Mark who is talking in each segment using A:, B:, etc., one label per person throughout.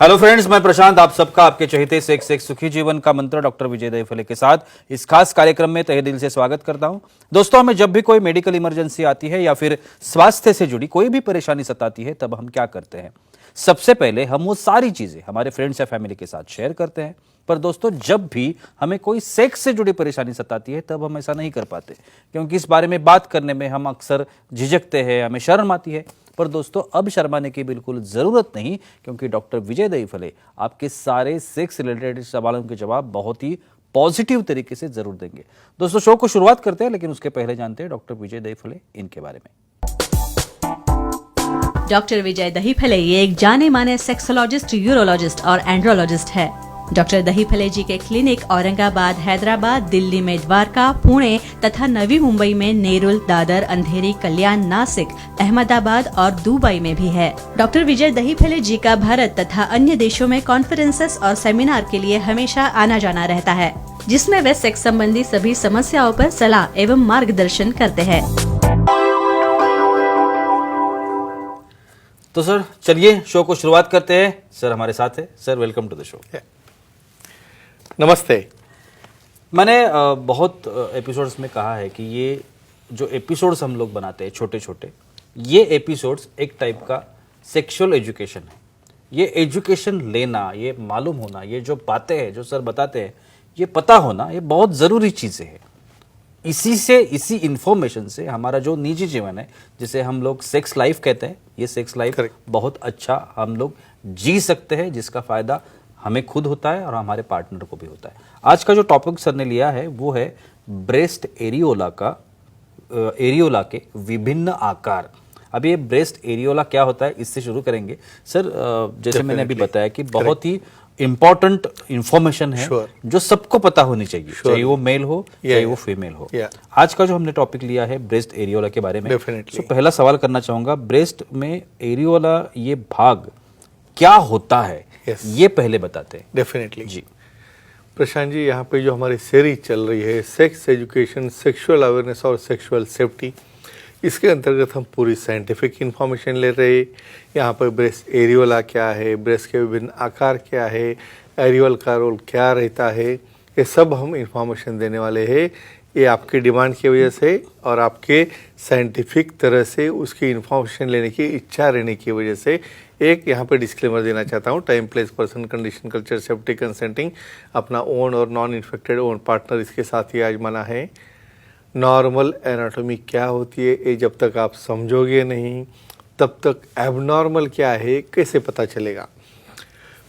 A: Hello friends, मैं प्रशांत आप सबका आपके चहेते से एक सुखी जीवन का मंत्र डॉक्टर विजय दहीफले के साथ इस खास कार्यक्रम में तहे दिल से स्वागत करता हूं। दोस्तों, हमें जब भी कोई मेडिकल इमरजेंसी आती है या फिर स्वास्थ्य से जुड़ी कोई भी परेशानी सताती है, तब हम क्या करते हैं? सबसे पहले हम वो सारी चीजें हमारे फ्रेंड्स या फैमिली के साथ शेयर करते हैं। पर दोस्तों, जब भी हमें कोई सेक्स से जुड़ी परेशानी सताती है, तब हम ऐसा नहीं कर पाते, क्योंकि इस बारे में बात करने में हम अक्सर झिझकते हैं, हमें शर्म आती है। पर दोस्तों, अब शर्माने की बिल्कुल जरूरत नहीं, क्योंकि डॉक्टर विजय दहीफले आपके सारे सेक्स रिलेटेड सवालों के जवाब बहुत ही पॉजिटिव तरीके से जरूर देंगे। दोस्तों, शो को शुरुआत करते हैं, लेकिन उसके पहले जानते हैं डॉक्टर विजय दहीफले इनके बारे में।
B: डॉक्टर विजय दहीफले ये एक जाने माने सेक्सोलॉजिस्ट, यूरोलॉजिस्ट और एंड्रोलॉजिस्ट है। डॉक्टर दहीफले जी के क्लिनिक औरंगाबाद, हैदराबाद, दिल्ली में द्वारका, पुणे तथा नवी मुंबई में नेरुल, दादर, अंधेरी, कल्याण, नासिक, अहमदाबाद और दुबई में भी है। डॉक्टर विजय दहीफले जी का भारत तथा अन्य देशों में कॉन्फ्रेंसेस और सेमिनार के लिए हमेशा आना जाना रहता है, जिसमें वे सेक्स संबंधी सभी समस्याओं पर सलाह एवं मार्गदर्शन करते हैं।
A: तो सर, चलिए शो को शुरुआत करते हैं। सर हमारे साथ है। Sir, welcome to the show.
C: नमस्ते।
A: मैंने बहुत एपिसोड्स में कहा है कि ये जो एपिसोड्स हम लोग बनाते हैं छोटे छोटे, ये एपिसोड्स एक टाइप का सेक्सुअल एजुकेशन है। ये एजुकेशन लेना, ये मालूम होना, ये जो बातें हैं जो सर बताते हैं, ये पता होना, ये बहुत ज़रूरी चीज़ें हैं। इसी इंफॉर्मेशन से हमारा जो निजी जीवन है, जिसे हम लोग सेक्स लाइफ कहते हैं, ये सेक्स लाइफ बहुत अच्छा हम लोग जी सकते हैं, जिसका फ़ायदा हमें खुद होता है और हमारे पार्टनर को भी होता है। आज का जो टॉपिक सर ने लिया है वो है ब्रेस्ट एरियोला के विभिन्न आकार। अब ये ब्रेस्ट एरियोला क्या होता है, इससे शुरू करेंगे। सर, जैसे मैंने अभी बताया कि बहुत ही इंपॉर्टेंट इंफॉर्मेशन है जो सबको पता होनी चाहिए, चाहे वो मेल हो चाहे वो फीमेल हो। आज का जो हमने टॉपिक लिया है ब्रेस्ट एरियोला के बारे में, तो पहला सवाल करना चाहूंगा, ब्रेस्ट में एरियोला ये भाग क्या होता है? ये पहले बताते हैं।
C: डेफिनेटली जी। प्रशांत जी, यहाँ पे जो हमारी सीरीज चल रही है सेक्स एजुकेशन, सेक्सुअल अवेयरनेस और सेक्सुअल सेफ्टी, इसके अंतर्गत हम पूरी साइंटिफिक इंफॉर्मेशन ले रहे हैं। यहाँ पर ब्रेस्ट एरियोला क्या है, ब्रेस्ट के विभिन्न आकार क्या है, एरियोल का रोल क्या रहता है, ये सब हम इंफॉर्मेशन देने वाले हैं। ये आपकी डिमांड की वजह से और आपके साइंटिफिक तरह से उसकी इंफॉर्मेशन लेने की इच्छा रहने की वजह से एक यहाँ पे डिस्क्लेमर देना चाहता हूँ। Time, place, person, condition, culture, safety, consenting, अपना ओन और नॉन इन्फेक्टेड ओन पार्टनर इसके साथ ही आजमाना है। नॉर्मल एनाटॉमी क्या होती है, ये जब तक आप समझोगे नहीं तब तक एबनॉर्मल क्या है कैसे पता चलेगा।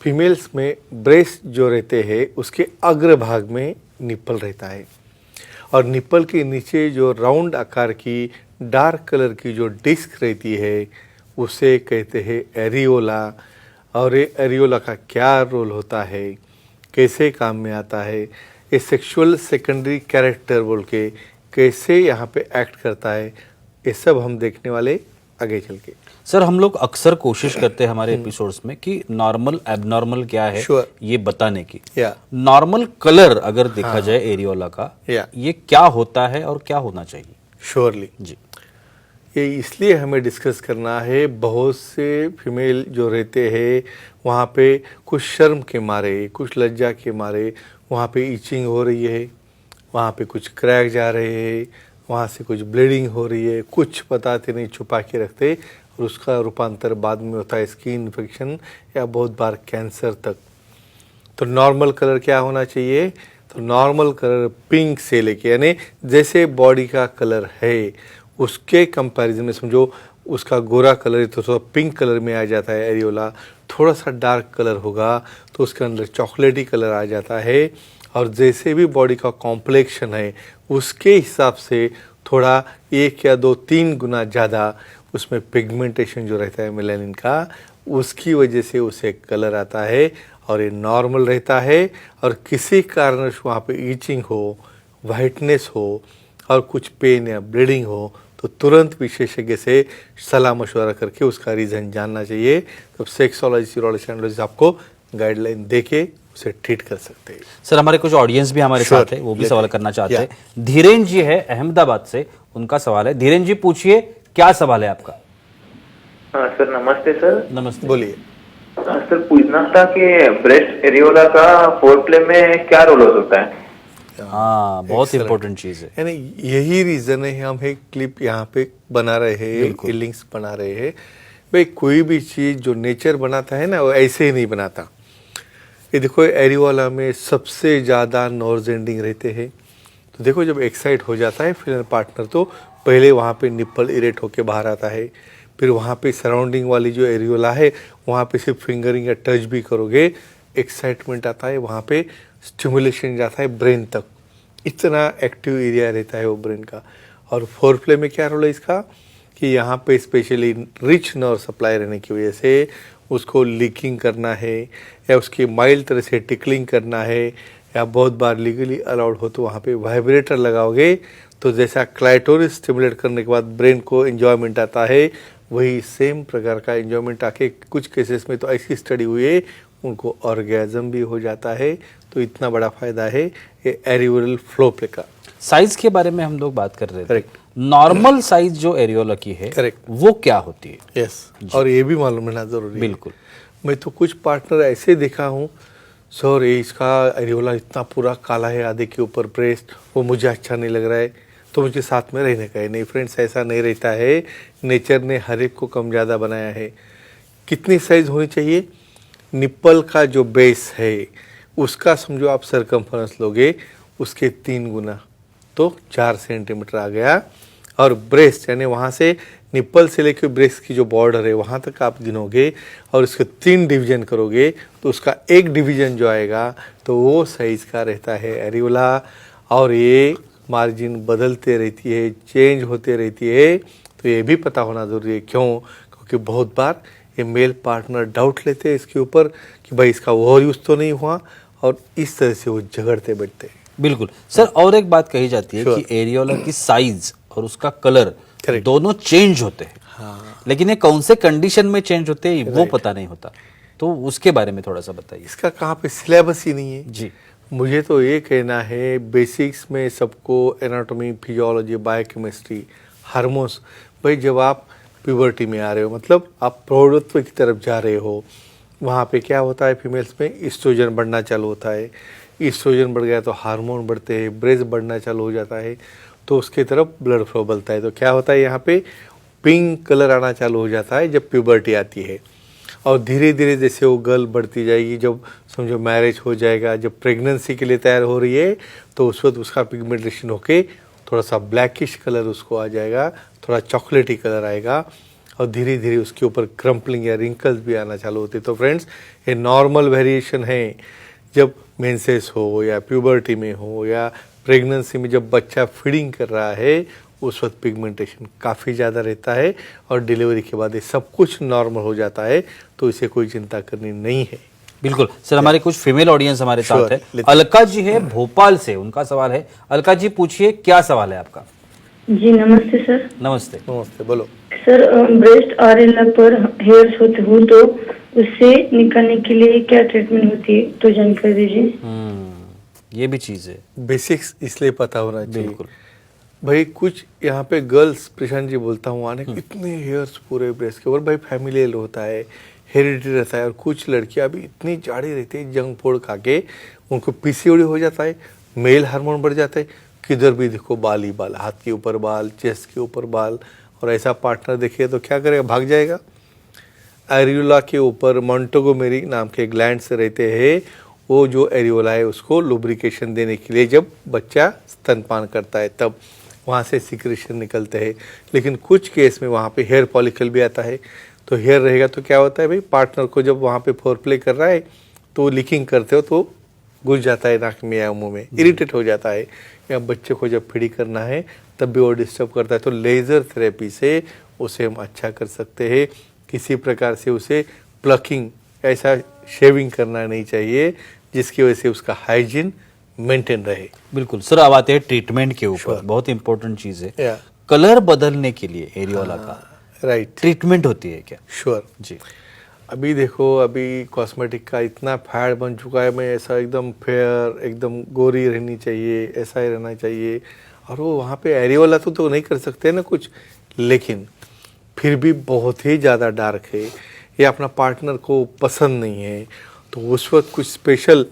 C: फीमेल्स में ब्रेस्ट जो रहते हैं उसके अग्रभाग में निप्पल रहता है और निप्पल के नीचे जो राउंड आकार की डार्क कलर की जो डिस्क रहती है उसे कहते हैं एरियोला। और ये एरियोला का क्या रोल होता है, कैसे काम में आता है, ये सेक्सुअल सेकेंडरी कैरेक्टर बोल के कैसे यहाँ पे एक्ट करता है, ये सब हम देखने वाले आगे चल के।
A: सर, हम लोग अक्सर कोशिश करते हैं हमारे एपिसोड्स में कि नॉर्मल एबनॉर्मल क्या है ये बताने की। नॉर्मल कलर अगर देखा जाए एरियोला का, ये क्या होता है और क्या होना चाहिए?
C: श्योरली जी। ये इसलिए हमें डिस्कस करना है, बहुत से फीमेल जो रहते हैं वहाँ पे कुछ शर्म के मारे, कुछ लज्जा के मारे वहाँ पे इचिंग हो रही है, वहाँ पे कुछ क्रैक जा रहे हैं, वहाँ से कुछ ब्लीडिंग हो रही है, कुछ बताते नहीं, छुपा के रखते और उसका रूपांतर बाद में होता है स्किन इन्फेक्शन या बहुत बार कैंसर तक। तो नॉर्मल कलर क्या होना चाहिए? तो नॉर्मल कलर पिंक से लेके, यानी जैसे बॉडी का कलर है उसके कंपैरिजन में, समझो उसका गोरा कलर तो थोड़ा पिंक कलर में आ जाता है एरियोला, थोड़ा सा डार्क कलर होगा तो उसके अंदर चॉकलेटी कलर आ जाता है, और जैसे भी बॉडी का कॉम्प्लेक्शन है उसके हिसाब से थोड़ा 1 या 2-3 गुना ज़्यादा उसमें पिगमेंटेशन जो रहता है मेलानिन का, उसकी वजह से उसे कलर आता है और ये नॉर्मल रहता है। और किसी कारणवश वहाँ पे ईचिंग हो, वाइटनेस हो और कुछ पेन या ब्लीडिंग हो तो तुरंत विशेषज्ञ से सलाह मशवरा करके उसका रीज़न जानना चाहिए। तो सेक्सोलॉजिस्ट, यूरोलॉजिस्ट, एंड्रोलॉजिस्ट आपको गाइडलाइन देके उसे ट्रीट कर सकते हैं।
A: सर, हमारे कुछ ऑडियंस भी हमारे साथ है, वो भी सवाल करना चाहते हैं। धीरेन जी है अहमदाबाद से, उनका सवाल है। धीरेन जी, पूछिए, क्या सवाल है आपका?
D: हाँ सर, नमस्ते सर।
A: नमस्ते,
C: बोलिए।
D: सर पूछना था कि ब्रेस्ट एरियोला का फोर प्ले में क्या रोल हो सकता है?
A: हाँ, बहुत
C: Excellent.
A: इंपॉर्टेंट चीज है।
C: यानी यही रीजन है हम एक क्लिप यहाँ पे बना रहे हैं,
A: बिल्कुल।
C: लिंक्स बना रहे हैं। भाई कोई भी चीज जो नेचर बनाता है ना वो ऐसे ही नहीं बनाता। ये देखो एरियोला में सबसे ज्यादा नॉर्थ एंडिंग रहते हैं। तो देखो जब एक्साइट हो जाता है फीमेल पार्टनर तो पहले वहाँ पे निप्पल इरेट होके बाहर आता है, फिर वहाँ पे सराउंडिंग वाली जो एरियोला है वहाँ पे सिर्फ फिंगरिंग या टच भी करोगे एक्साइटमेंट आता है, वहाँ पे स्टिमुलेशन जाता है ब्रेन तक। इतना एक्टिव एरिया रहता है वो ब्रेन का। और फोर प्ले में क्या रोल है इसका कि यहाँ पे स्पेशली रिच नर्व सप्लाई रहने की वजह से उसको लीकिंग करना है या उसकी माइल्ड तरह से टिकलिंग करना है या बहुत बार लीगली अलाउड हो तो वहाँ पे वाइब्रेटर लगाओगे तो जैसा क्लाइटोरिस स्टिमुलेट करने के बाद ब्रेन को एंजॉयमेंट आता है वही सेम प्रकार का एंजॉयमेंट आके कुछ केसेस में तो ऐसी स्टडी हुई है उनको ऑर्गेजम भी हो जाता है। तो इतना बड़ा फायदा है ये एरियोल फ्लो प्ले का।
A: साइज के बारे में हम लोग बात कर रहे थे।
C: Correct.
A: नॉर्मल साइज जो एरियोला की है
C: Correct.
A: वो क्या होती है?
C: यस और ये भी मालूम रहना जरूरी है।
A: बिल्कुल।
C: मैं तो कुछ पार्टनर ऐसे देखा हूँ सर ये इसका एरियोला इतना पूरा काला है आधे के ऊपर ब्रेस्ट, वो मुझे अच्छा नहीं लग रहा है तो मुझे साथ में रहने का है। नहीं फ्रेंड्स, ऐसा नहीं रहता है। नेचर ने हर एक को कम ज़्यादा बनाया है। कितनी साइज होनी चाहिए? निप्पल का जो बेस है उसका समझो आप सरकमफरेंस लोगे उसके 3 गुना तो 4 सेंटीमीटर आ गया। और ब्रेस्ट यानी वहाँ से निप्पल से लेकर ब्रेस्ट की जो बॉर्डर है वहाँ तक आप गिनोगे और उसके 3 डिवीजन करोगे तो उसका 1 डिवीजन जो आएगा तो वो साइज का रहता है एरियोला। और ये मार्जिन बदलते रहती है, चेंज होते रहती है। तो ये भी पता होना जरूरी है। क्यों? क्योंकि बहुत बार ये मेल पार्टनर डाउट लेते हैं इसके ऊपर कि भाई इसका ओवर यूज तो नहीं हुआ और इस तरह से वो झगड़ते बैठते हैं।
A: बिल्कुल सर। और एक बात कही जाती है
C: Sure.
A: कि एरियोला की साइज और उसका कलर
C: Correct.
A: दोनों चेंज होते हैं।
C: हाँ।
A: लेकिन ये कौन से कंडीशन में चेंज होते हैं वो पता नहीं होता। तो उसके बारे में थोड़ा सा बताइए।
C: इसका कहाँ पे सिलेबस ही नहीं है।
A: जी।
C: मुझे तो ये कहना है बेसिक्स में सबको एनाटॉमी, फिजियोलॉजी, बायोकेमिस्ट्री, हार्मोन्स। भाई जब आप प्यूबर्टी में आ रहे हो मतलब आप प्रौढ़त्व की तरफ जा रहे हो वहाँ पे क्या होता है फीमेल्स में ईस्ट्रोजन बढ़ना चालू होता है। ईस्ट्रोजन बढ़ गया तो हार्मोन बढ़ते हैं, ब्रेस्ट बढ़ना चालू हो जाता है तो उसके तरफ ब्लड फ्लो बढ़ता है। तो क्या होता है यहाँ पे पिंक कलर आना चालू हो जाता है जब प्यूबर्टी आती है। और धीरे धीरे जैसे वो गर्ल बढ़ती जाएगी, जब समझो मैरिज हो जाएगा, जब प्रेगनेंसी के लिए तैयार हो रही है तो उस वक्त उसका पिगमेंटेशन होके थोड़ा सा ब्लैकिश कलर उसको आ जाएगा, थोड़ा चॉकलेटी कलर आएगा और धीरे धीरे उसके ऊपर क्रम्पलिंग या रिंकल्स भी आना चालू होते। तो फ्रेंड्स ये नॉर्मल वेरिएशन है। जब मेंसेस हो या प्यूबर्टी में हो या प्रेगनेंसी में जब बच्चा फीडिंग कर रहा है उस वक्त पिगमेंटेशन काफ़ी ज़्यादा रहता है और डिलीवरी के बाद ये सब कुछ नॉर्मल हो जाता है। तो इसे कोई चिंता करनी नहीं है।
A: बिल्कुल सर। हमारे कुछ फीमेल ऑडियंस हमारे साथ
C: Sure.
A: है। अलका जी है भोपाल से, उनका सवाल है। अलका जी पूछिए, क्या सवाल है आपका?
E: जी नमस्ते सर।
A: नमस्ते।
C: नमस्ते, बोलो।
E: सर ब्रेस्ट आरेला पर हेयर्स होते हो तो उससे निकालने के लिए क्या ट्रीटमेंट होती है तो जानकारी दीजिए।
A: ये भी चीज है।
C: बेसिक्स इसलिए पता होना चाहिए।
A: बिल्कुल।
C: भाई कुछ यहाँ पे गर्ल्स, प्रशांत जी बोलता हूँ आने इतने हेयर्स पूरे ब्रेस्ट के ऊपर, भाई फैमिलियल होता है, हेरिडिटी रहता है। और कुछ लड़कियाँ भी इतनी जाड़ी रहती है जंक फूड खा के, उनको पीसीओडी हो जाता है, मेल हार्मोन बढ़ जाता है, किधर भी देखो बाल ही बाल, हाथ के ऊपर बाल, चेस्ट के ऊपर बाल। और ऐसा पार्टनर देखिए तो क्या करेगा? भाग जाएगा। एरियोला के ऊपर मोंटेगोमेरी नाम के ग्लैंड से रहते हैं। वो जो एरियोला है उसको लुब्रिकेशन देने के लिए जब बच्चा स्तनपान करता है तब वहाँ से सिक्रेशन निकलते हैं। लेकिन कुछ केस में वहाँ पे हेयर फॉलिकल भी आता है। तो हेयर रहेगा तो क्या होता है भाई, पार्टनर को जब वहाँ पे फोर प्ले कर रहा है तो लीकिंग करते हो तो घुस जाता है नाक में या मुंह में, इरिटेट हो जाता है। या बच्चे को जब फीडिंग करना है तब भी वो डिस्टर्ब करता है। तो लेज़र थेरेपी से उसे हम अच्छा कर सकते हैं। किसी प्रकार से उसे प्लकिंग, ऐसा शेविंग करना नहीं चाहिए जिसकी वजह से उसका हाइजीन मेंटेन रहे।
A: बिल्कुल सर। अब आते हैं ट्रीटमेंट के ऊपर।
C: Sure.
A: बहुत इंपॉर्टेंट चीज है।
C: Yeah.
A: कलर बदलने के लिए एरियोला का
C: राइट,
A: ट्रीटमेंट होती है क्या?
C: श्योर।
A: जी।
C: अभी देखो, अभी कॉस्मेटिक का इतना फैड बन चुका है। मैं ऐसा एकदम फेयर, एकदम गोरी रहनी चाहिए, ऐसा ही रहना चाहिए। और वो वहाँ पे एरियोला तो नहीं कर सकते ना कुछ, लेकिन फिर भी बहुत ही ज़्यादा डार्क है या अपना पार्टनर को पसंद नहीं है, तो उस वक्त कुछ स्पेशल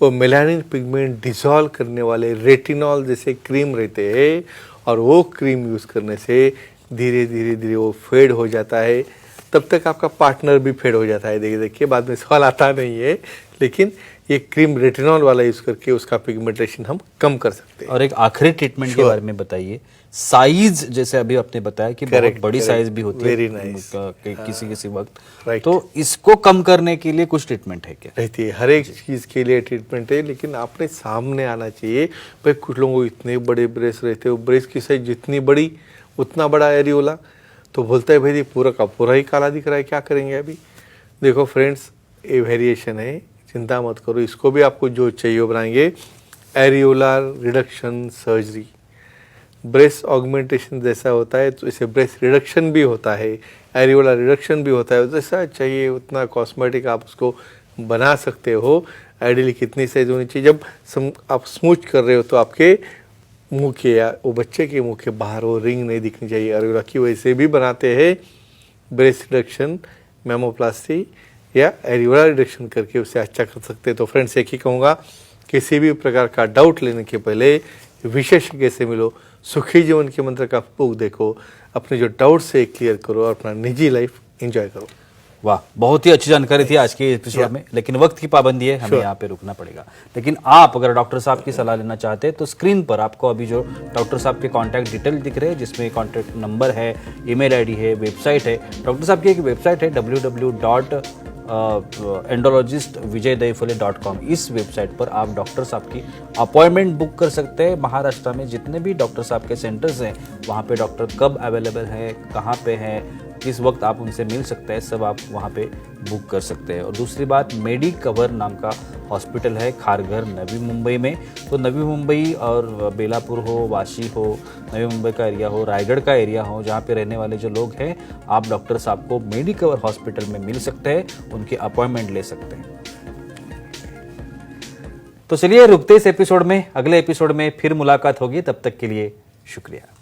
C: वो मेलानिन पिगमेंट डिसॉल्व करने वाले रेटिनॉल जैसे क्रीम रहते हैं, और वो क्रीम यूज़ करने से धीरे धीरे धीरे वो फेड हो जाता है। तब तक आपका पार्टनर भी फेड हो जाता है। देखिए बाद में सवाल आता नहीं है, लेकिन ये क्रीम रेटिनॉल वाला यूज़ करके उसका पिगमेंटेशन हम कम कर सकते हैं।
A: और एक आखिरी ट्रीटमेंट के बारे में बताइए। साइज जैसे अभी आपने बताया कि बहुत बड़ी साइज भी होती है
C: Very nice.
A: किसी वक्त,
C: Right.
A: तो इसको कम करने के लिए कुछ ट्रीटमेंट है क्या?
C: रहती है, हर एक चीज़ के लिए ट्रीटमेंट है, लेकिन आपने सामने आना चाहिए। भाई कुछ लोगों को इतने बड़े ब्रेस्ट रहते हैं, वो ब्रेस्ट की साइज जितनी बड़ी उतना बड़ा एरियोला, तो बोलता है भाई ये पूरा का पूरा ही काला दिख रहा है, क्या करेंगे अभी। देखो फ्रेंड्स, ये वेरिएशन है, चिंता मत करो, इसको भी आपको जो चाहिए वो बनाएंगे। Areolar reduction surgery, breast augmentation जैसा होता है तो इसे ब्रेस्ट रिडक्शन भी होता है, एरियोलर रिडक्शन भी होता है। जैसा चाहिए उतना कॉस्मेटिक आप उसको बना सकते हो। आइडियली कितनी साइज होनी चाहिए, जब आप स्मूच कर रहे हो तो आपके मुंह के या वो बच्चे के मुंह के बाहर वो रिंग नहीं दिखनी चाहिए। एरियोला की वजह से भी बनाते हैं ब्रेस्ट रिडक्शन, मेमोप्लास्टी या एरियोला रिडक्शन करके उसे अच्छा कर सकते हैं। तो फ्रेंड्स, एक ही कहूँगा, किसी भी प्रकार का डाउट लेने के पहले विशेषज्ञ से मिलो, सुखी जीवन के मंत्र का बुक देखो, अपने जो डाउट से क्लियर करो और अपना निजी लाइफ एंजॉय करो।
A: वाह, बहुत ही अच्छी जानकारी थी आज के एपिसोड में, लेकिन वक्त की पाबंदी है, हमें यहाँ पे रुकना पड़ेगा। लेकिन आप अगर डॉक्टर साहब की सलाह लेना चाहते हैं तो स्क्रीन पर आपको अभी जो डॉक्टर साहब के कॉन्टैक्ट डिटेल दिख रहे हैं, जिसमें कॉन्टैक्ट नंबर है, ईमेल आईडी है, वेबसाइट है। डॉक्टर साहब की एक वेबसाइट है www.endologistvijaydahipale.com। इस वेबसाइट पर आप डॉक्टर साहब की अपॉइंटमेंट बुक कर सकते हैं। महाराष्ट्र में जितने भी डॉक्टर साहब के सेंटर्स हैं, वहाँ पे डॉक्टर कब अवेलेबल है, कहाँ पे है, किस वक्त आप उनसे मिल सकते हैं, सब आप वहाँ पे बुक कर सकते हैं। और दूसरी बात, मेडिकवर नाम का हॉस्पिटल है खारघर, नवी मुंबई में। तो नवी मुंबई और बेलापुर हो, वाशी हो, नवी मुंबई का एरिया हो, रायगढ़ का एरिया हो, जहाँ पे रहने वाले जो लोग हैं, आप डॉक्टर साहब को मेडिकवर हॉस्पिटल में मिल सकते हैं, उनकी अपॉइंटमेंट ले सकते हैं। तो चलिए रुकते इस एपिसोड में, अगले एपिसोड में फिर मुलाकात होगी। तब तक के लिए शुक्रिया।